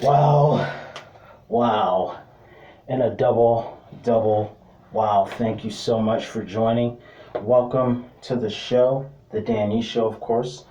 Wow, wow, and a double wow. Thank you so much for joining. Welcome to the show, the Danny Show, of course.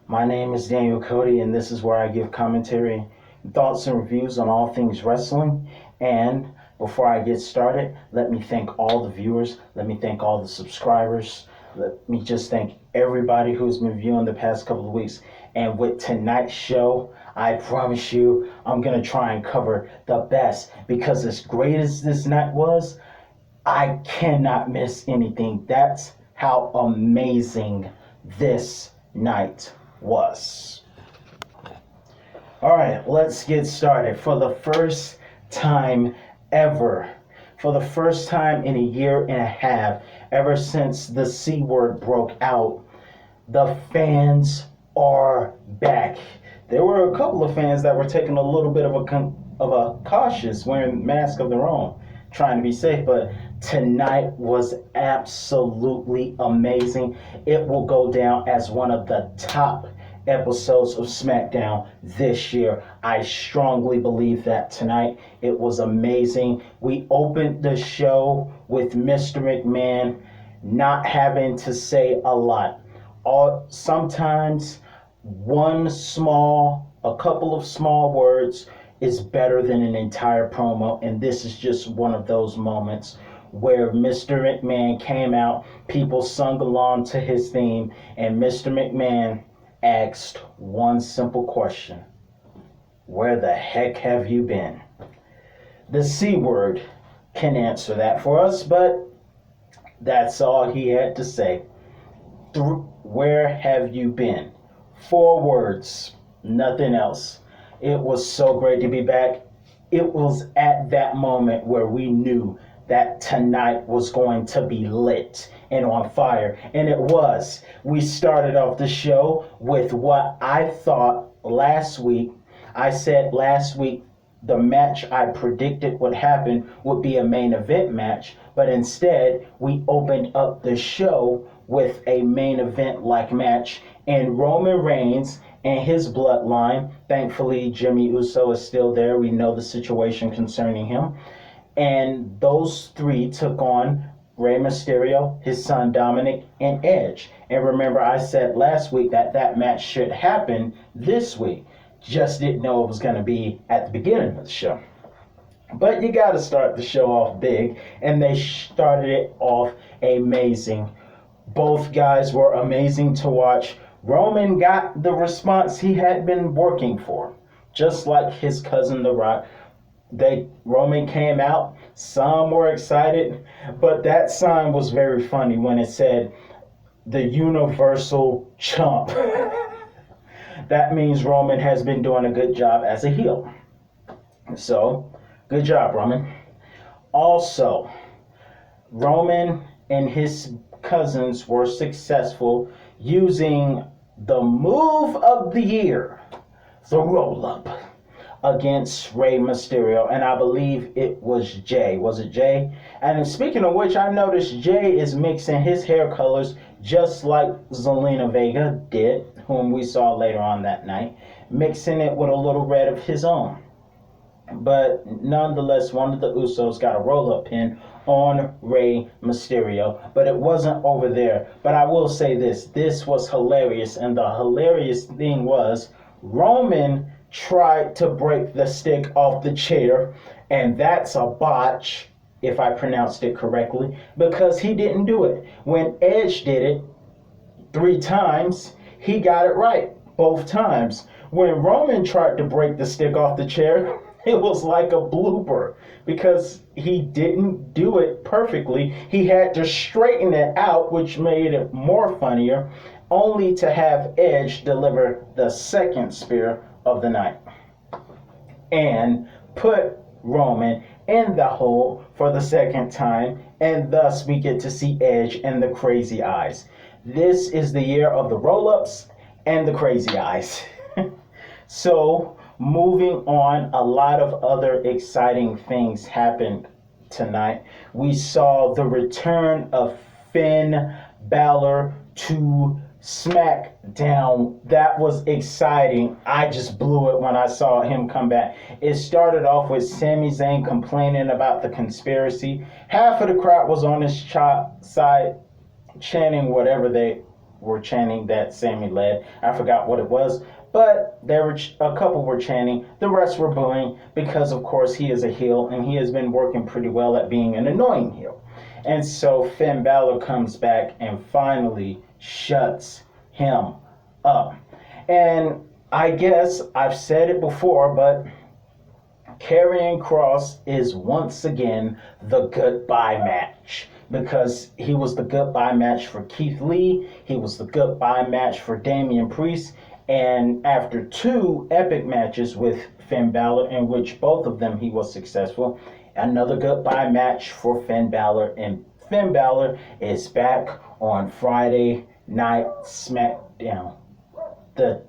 My name is Daniel Cody, and this is where I give commentary, thoughts, and reviews on all things wrestling. And before I get started, let me thank all the viewers, let me thank all the subscribers, let me just thank everybody who's been viewing the past couple of weeks. And with tonight's show, I promise you, I'm going to try and cover the best because as great as this night was, I cannot miss anything. That's how amazing this night was. All right, let's get started. For the first time ever, for the first time in a year and a half, ever since the C word broke out, the fans are back. There were a couple of fans that were taking a little bit of a cautious, wearing masks of their own, trying to be safe, but tonight was absolutely amazing. It will go down as one of the top episodes of Smackdown this year. I strongly believe that tonight. It was amazing. We opened the show with Mr. McMahon not having to say a lot. Sometimes a couple of small words is better than an entire promo, and this is just one of those moments where Mr. McMahon came out, people sung along to his theme, and Mr. McMahon asked one simple question: where the heck have you been? The C word can answer that for us, but that's all he had to say. Where have you been? 4 words, nothing else. It was so great to be back. It was at that moment where we knew that tonight was going to be lit and on fire. And it was. We started off the show with what I thought last week. I said last week the match I predicted would happen would be a main event match, but instead we opened up the show with a main event like match, and Roman Reigns and his bloodline. Thankfully, Jimmy Uso is still there. We know the situation concerning him. And those 3 took on Rey Mysterio, his son Dominic, and Edge. And remember, I said last week that that match should happen this week. Just didn't know it was going to be at the beginning of the show. But you got to start the show off big, and they started it off amazing. Both guys were amazing to watch. Roman got the response he had been working for, just like his cousin The Rock. Roman came out, some were excited, but that sign was very funny when it said the Universal Chump. That means Roman has been doing a good job as a heel. So, good job, Roman. Also, Roman and his cousins were successful using the move of the year, the roll-up, against Rey Mysterio, and I believe it was Jay. Was it Jay? And speaking of which, I noticed Jay is mixing his hair colors just like Zelina Vega did, whom we saw later on that night, mixing it with a little red of his own. But nonetheless, one of the Usos got a roll-up pin on Rey Mysterio, but it wasn't over there. But I will say this was hilarious, and the hilarious thing was Roman tried to break the stick off the chair, and that's a botch, if I pronounced it correctly, because he didn't do it. When Edge did it 3 times, he got it right both times. When Roman tried to break the stick off the chair, it was like a blooper because he didn't do it perfectly. He had to straighten it out, which made it more funnier, only to have Edge deliver the second spear of the night and put Roman in the hole for the second time, and thus we get to see Edge and the crazy eyes. This is the year of the roll-ups and the crazy eyes. So, moving on, a lot of other exciting things happened tonight. We saw the return of Finn Balor to Smackdown, that was exciting. I just blew it when I saw him come back. It started off with Sami Zayn complaining about the conspiracy. Half of the crowd was on his side chanting whatever they were chanting that Sami led. I forgot what it was, but there were a couple were chanting. The rest were booing because, of course, he is a heel and he has been working pretty well at being an annoying heel. And so Finn Balor comes back and finally shuts him up. And I guess I've said it before, but Karrion Kross is once again the goodbye match because he was the goodbye match for Keith Lee, he was the goodbye match for Damian Priest, and after two epic matches with Finn Balor, in which both of them he was successful, another goodbye match for Finn Balor, and Finn Balor is back on Friday Night SmackDown. The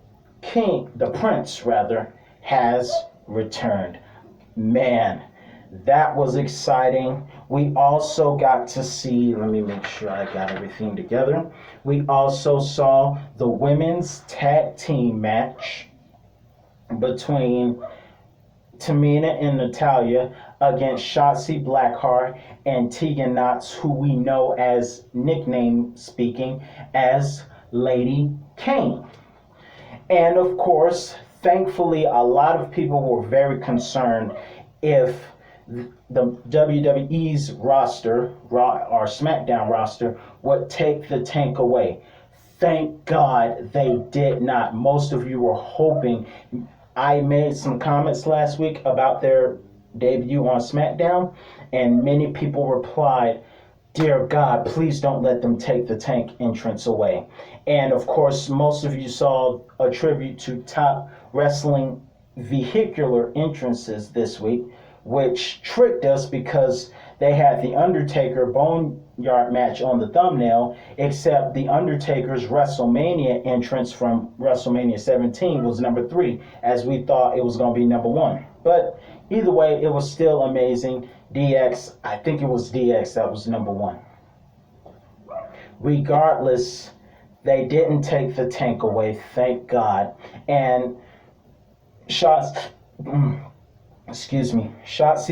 Prince rather, has returned. Man, that was exciting. We also got to see, let me make sure I got everything together. We also saw the women's tag team match between Tamina and Natalya against Shotzi Blackheart and Tegan Knox, who we know as, nickname speaking, as Lady Kane. And of course, thankfully, a lot of people were very concerned if the WWE's roster, or SmackDown roster, would take the tank away. Thank God they did not. Most of you were hoping. I made some comments last week about their debut on SmackDown, and many people replied, "Dear God, please don't let them take the tank entrance away." And of course, most of you saw a tribute to Top Wrestling vehicular entrances this week, which tricked us because they had the Undertaker Boneyard match on the thumbnail, except the Undertaker's WrestleMania entrance from WrestleMania 17 was number 3, as we thought it was going to be number 1. But either way, it was still amazing. DX, I think it was DX that was number 1. Regardless, they didn't take the tank away, thank God. And Shotzi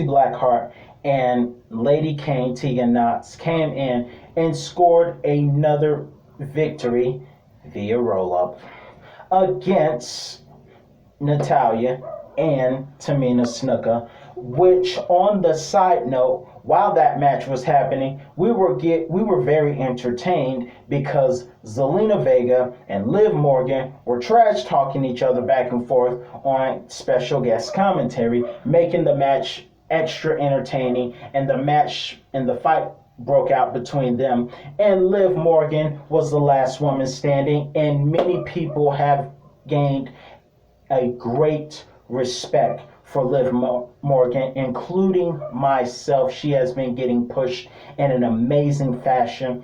Blackheart and Lady Kane, Tegan Knox, came in and scored another victory via roll-up against Natalya and Tamina Snuka, which, on the side note, while that match was happening, we were very entertained because Zelina Vega and Liv Morgan were trash talking each other back and forth on special guest commentary, making the match extra entertaining. And the fight broke out between them, and Liv Morgan was the last woman standing, and many people have gained a great respect for Liv Morgan, including myself. She has been getting pushed in an amazing fashion,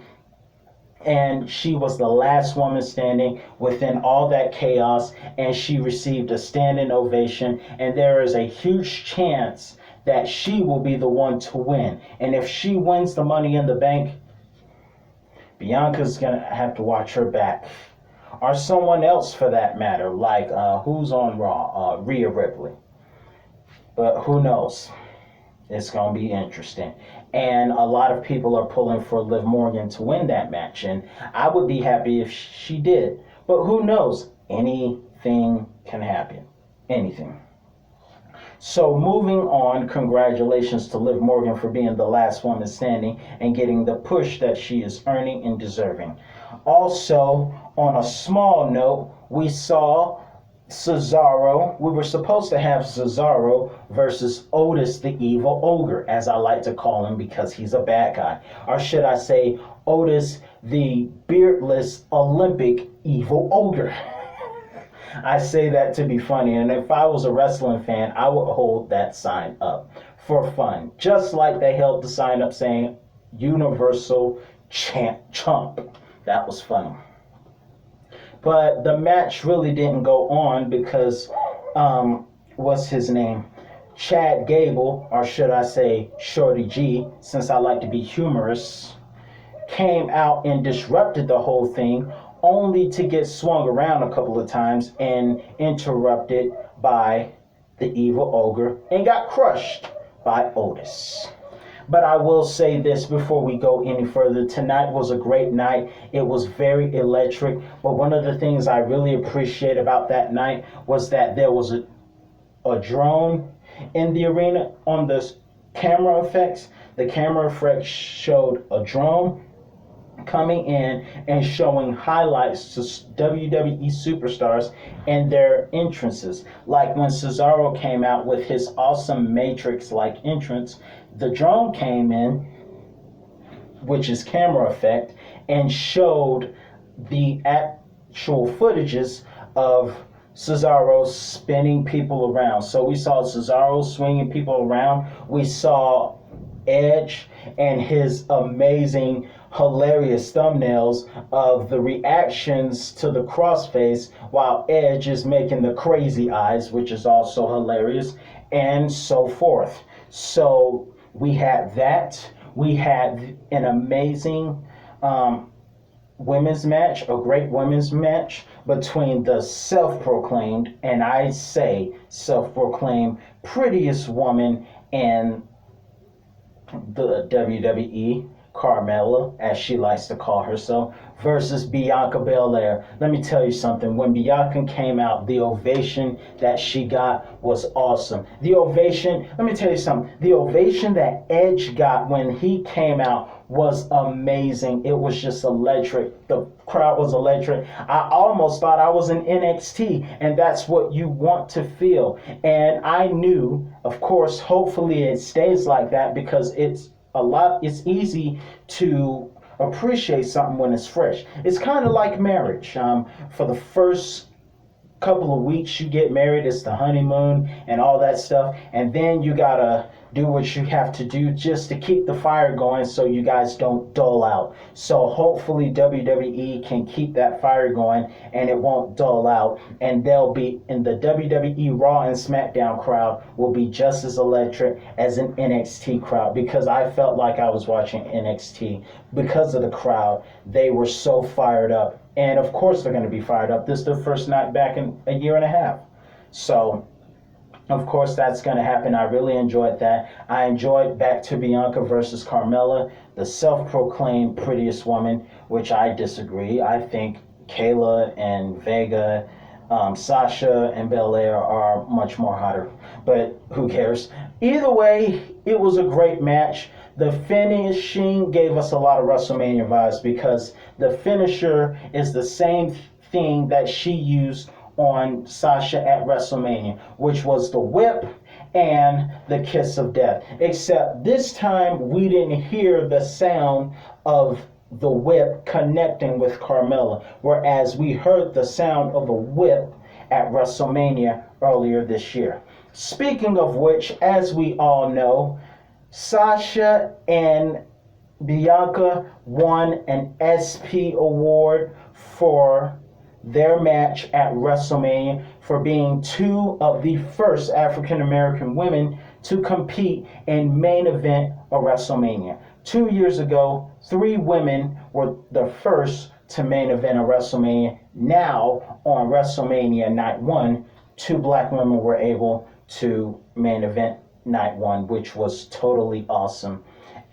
and she was the last woman standing within all that chaos, and she received a standing ovation, and there is a huge chance that she will be the one to win. And if she wins the Money in the Bank, Bianca's gonna have to watch her back, or someone else for that matter, like who's on Raw, Rhea Ripley. But who knows? It's going to be interesting. And a lot of people are pulling for Liv Morgan to win that match. And I would be happy if she did. But who knows? Anything can happen. Anything. So moving on, congratulations to Liv Morgan for being the last woman standing and getting the push that she is earning and deserving. Also, on a small note, we saw Cesaro. We were supposed to have Cesaro versus Otis the Evil Ogre, as I like to call him because he's a bad guy. Or should I say Otis the Beardless Olympic Evil Ogre. I say that to be funny, and if I was a wrestling fan, I would hold that sign up for fun. Just like they held the sign up saying Universal Chump. That was funny. But the match really didn't go on because, what's his name? Chad Gable, or should I say Shorty G, since I like to be humorous, came out and disrupted the whole thing only to get swung around a couple of times and interrupted by the evil ogre and got crushed by Otis. But I will say this before we go any further. Tonight was a great night. It was very electric. But one of the things I really appreciate about that night was that there was a drone in the arena on the camera effects. The camera effects showed a drone coming in and showing highlights to WWE superstars and their entrances. Like when Cesaro came out with his awesome Matrix like entrance, the drone came in, which is camera effect, and showed the actual footages of Cesaro spinning people around. So we saw Cesaro swinging people around. We saw Edge and his amazing, hilarious thumbnails of the reactions to the crossface while Edge is making the crazy eyes, which is also hilarious, and so forth. So we had that. We had an amazing women's match, a great women's match between the self-proclaimed, and I say self-proclaimed, prettiest woman in the WWE, Carmella, as she likes to call herself, versus Bianca Belair. Let me tell you something. When Bianca came out, the ovation that she got was awesome. The ovation, let me tell you something. The ovation that Edge got when he came out was amazing. It was just electric. The crowd was electric. I almost thought I was in NXT, and that's what you want to feel. And I knew, of course, hopefully it stays like that, because it's easy to appreciate something when it's fresh. It's kind of like marriage. For the first couple of weeks you get married, it's the honeymoon and all that stuff, and then you gotta do what you have to do just to keep the fire going so you guys don't dull out. So hopefully WWE can keep that fire going and it won't dull out, and they'll be in the WWE Raw and Smackdown crowd will be just as electric as an NXT crowd, because I felt like I was watching NXT because of the crowd. They were so fired up, and of course they're going to be fired up. This is their first night back in a year and a half, so of course that's going to happen. I really enjoyed that. I enjoyed back to Bianca versus Carmella, the self-proclaimed prettiest woman, which I disagree. I think Kayla and Vega, Sasha and Belair are much more hotter, but who cares? Either way, it was a great match. The finishing gave us a lot of WrestleMania vibes, because the finisher is the same thing that she used on Sasha at WrestleMania, which was the whip and the kiss of death. Except this time we didn't hear the sound of the whip connecting with Carmella, whereas we heard the sound of the whip at WrestleMania earlier this year. Speaking of which, as we all know, Sasha and Bianca won an SP award for their match at WrestleMania for being two of the first African American women to compete in main event of WrestleMania. 2 years ago, 3 women were the first to main event of WrestleMania. Now, on WrestleMania Night 1, 2 black women were able to main event Night 1, which was totally awesome.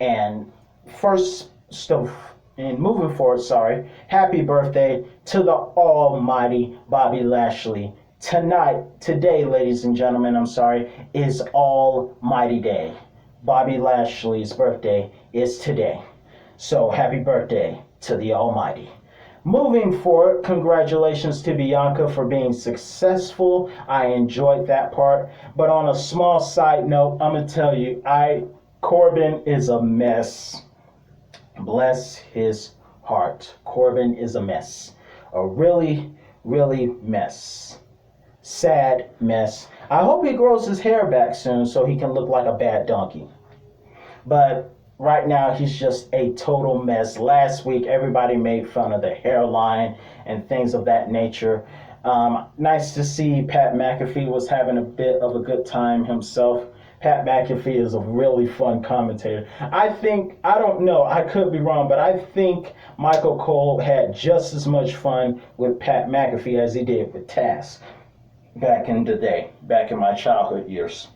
And first stuff, and moving forward, happy birthday to the almighty Bobby Lashley. Today, ladies and gentlemen, is Almighty Day. Bobby Lashley's birthday is today. So happy birthday to the Almighty. Moving forward, congratulations to Bianca for being successful. I enjoyed that part. But on a small side note, I'm going to tell you, Corbin is a mess. Bless his heart. Corbin is a mess. A really, really mess. Sad mess. I hope he grows his hair back soon so he can look like a bad donkey. But right now, he's just a total mess. Last week, everybody made fun of the hairline and things of that nature. Nice to see Pat McAfee was having a bit of a good time himself. Pat McAfee is a really fun commentator. I don't know, I could be wrong, but I think Michael Cole had just as much fun with Pat McAfee as he did with Taz back in the day, back in my childhood years.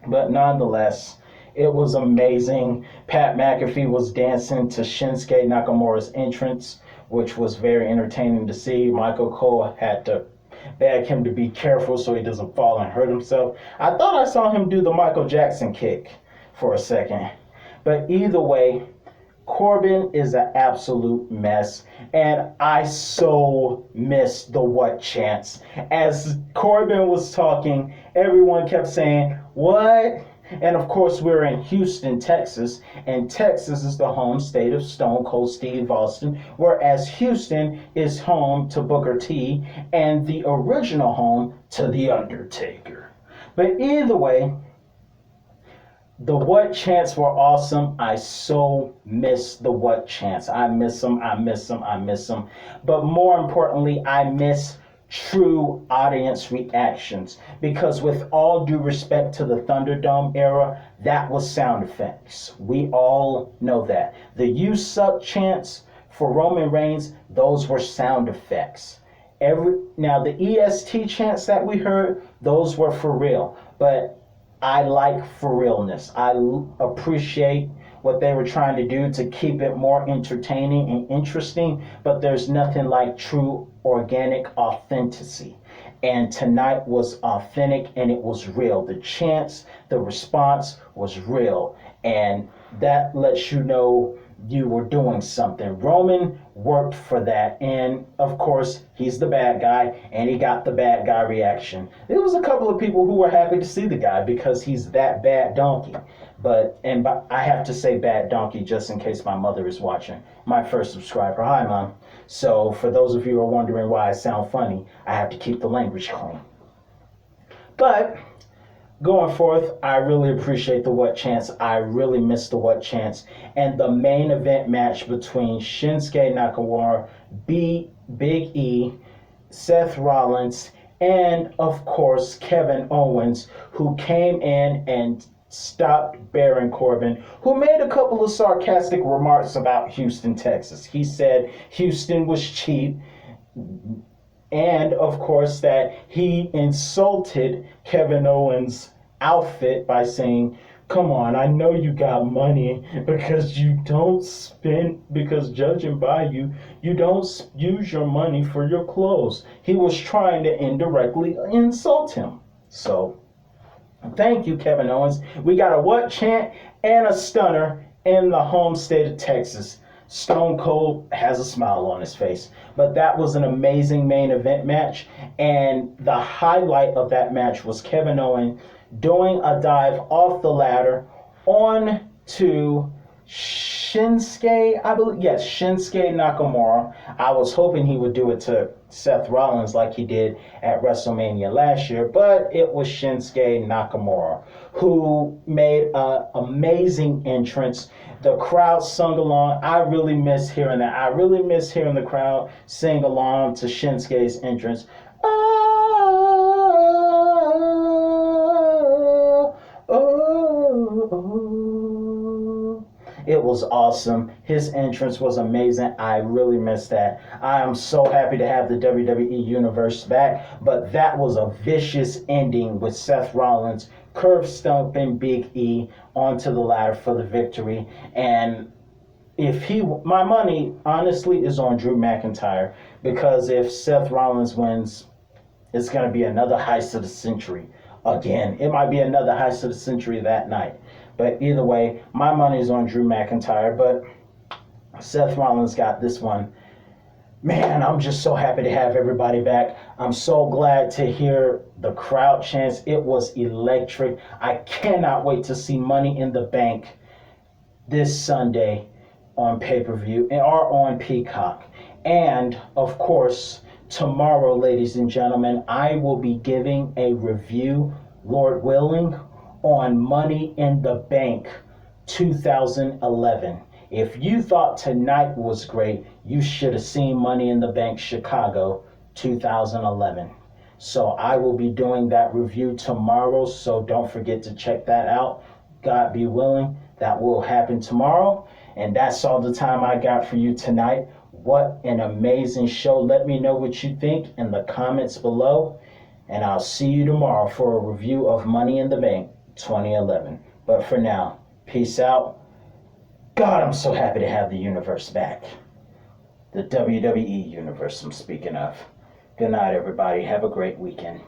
But nonetheless, it was amazing. Pat McAfee was dancing to Shinsuke Nakamura's entrance, which was very entertaining to see. Michael Cole had to beg him to be careful so he doesn't fall and hurt himself. I thought I saw him do the Michael Jackson kick for a second. But either way, Corbin is an absolute mess, and I so miss the what chants. As Corbin was talking, everyone kept saying, what? And of course, we're in Houston, Texas, and Texas is the home state of Stone Cold Steve Austin, whereas Houston is home to Booker T and the original home to The Undertaker. But either way, the what chants were awesome. I so miss the what chants. I miss them, I miss them, I miss them. But more importantly, I miss true audience reactions, because with all due respect to the Thunderdome era, that was sound effects. We all know that. The "You Suck" chants for Roman Reigns, those were sound effects. Now the EST chants that we heard, those were for real. But I like for realness. I appreciate what they were trying to do to keep it more entertaining and interesting, but there's nothing like true organic authenticity. And tonight was authentic and it was real. The chants, the response was real. And that lets you know you were doing something. Roman worked for that, and of course he's the bad guy and he got the bad guy reaction. There was a couple of people who were happy to see the guy because he's that bad donkey. But I have to say bad donkey just in case my mother is watching, my first subscriber. Hi, Mom. So for those of you who are wondering why I sound funny, I have to keep the language clean. But going forth, I really appreciate the what chants. I really miss the what chants. And the main event match between Shinsuke Nakamura, Big E, Seth Rollins, and of course Kevin Owens, who came in and stopped Baron Corbin, who made a couple of sarcastic remarks about Houston, Texas. He said Houston was cheap, and of course that he insulted Kevin Owens' outfit by saying, come on, I know you got money because you don't spend, because judging by you, you don't use your money for your clothes. He was trying to indirectly insult him. So thank you, Kevin Owens. We got a what chant and a stunner in the home state of Texas. Stone Cold has a smile on his face. But that was an amazing main event match. And the highlight of that match was Kevin Owens doing a dive off the ladder on to Shinsuke, I believe, yes, Shinsuke Nakamura. I was hoping he would do it to Seth Rollins like he did at WrestleMania last year, but it was Shinsuke Nakamura who made an amazing entrance. The crowd sung along. I really miss hearing that. I really miss hearing the crowd sing along to Shinsuke's entrance. It was awesome. His entrance was amazing. I really missed that. I am so happy to have the WWE Universe back, but that was a vicious ending with Seth Rollins curb stomping Big E onto the ladder for the victory. And my money honestly is on Drew McIntyre, because if Seth Rollins wins, it's going to be another heist of the century again. It might be another heist of the century that night. But either way, my money is on Drew McIntyre, but Seth Rollins got this one. Man, I'm just so happy to have everybody back. I'm so glad to hear the crowd chants. It was electric. I cannot wait to see Money in the Bank this Sunday on pay-per-view or on Peacock. And, of course, tomorrow, ladies and gentlemen, I will be giving a review, Lord willing, on Money in the Bank 2011. If you thought tonight was great, you should have seen Money in the Bank Chicago 2011. So I will be doing that review tomorrow. So don't forget to check that out. God be willing, that will happen tomorrow. And that's all the time I got for you tonight. What an amazing show. Let me know what you think in the comments below. And I'll see you tomorrow for a review of Money in the Bank 2011. But for now, peace out. God, I'm so happy to have the universe back. The WWE universe I'm speaking of. Good night, everybody. Have a great weekend.